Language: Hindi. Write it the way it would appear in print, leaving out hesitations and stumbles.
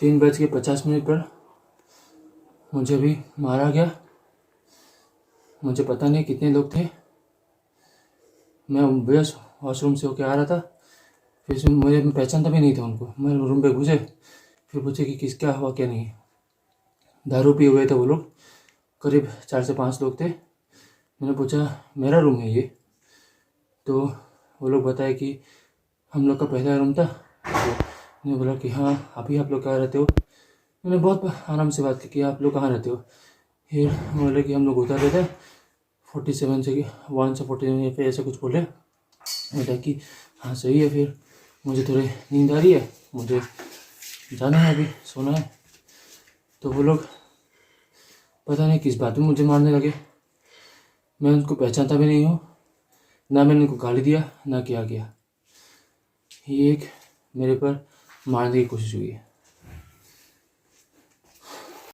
3:50 पर मुझे भी मारा गया। मुझे पता नहीं कितने लोग थे। मैं बस वॉशरूम से होके आ रहा था, फिर मुझे पहचानता भी नहीं था उनको। मैं रूम पे घुसे, फिर पूछे कि क्या हुआ क्या नहीं। दारू पिए हुए थे वो लोग, करीब 4 से 5 लोग थे। मैंने पूछा मेरा रूम है ये? तो वो लोग बताए कि हम लोग का पहला रूम था। तो मैंने बोला कि हाँ, अभी आप लोग कहाँ रहते हो? मैंने बहुत आराम से बात की आप लोग कहाँ रहते हो? फिर बोले कि हम लोग उतर रहे थे 47 से 1 से 49 पे, ऐसा कुछ बोले। बोला कि हाँ सही है। फिर मुझे थोड़ी नींद आ रही है, मुझे जाना है, अभी सोना है। तो वो लोग पता नहीं किस बात में मुझे मारने लगे। मैं उनको पहचानता भी नहीं हूँ, ना मैंने उनको गाली दिया ना क्या किया। ये एक मेरे पर मारने की कोशिश हुई है।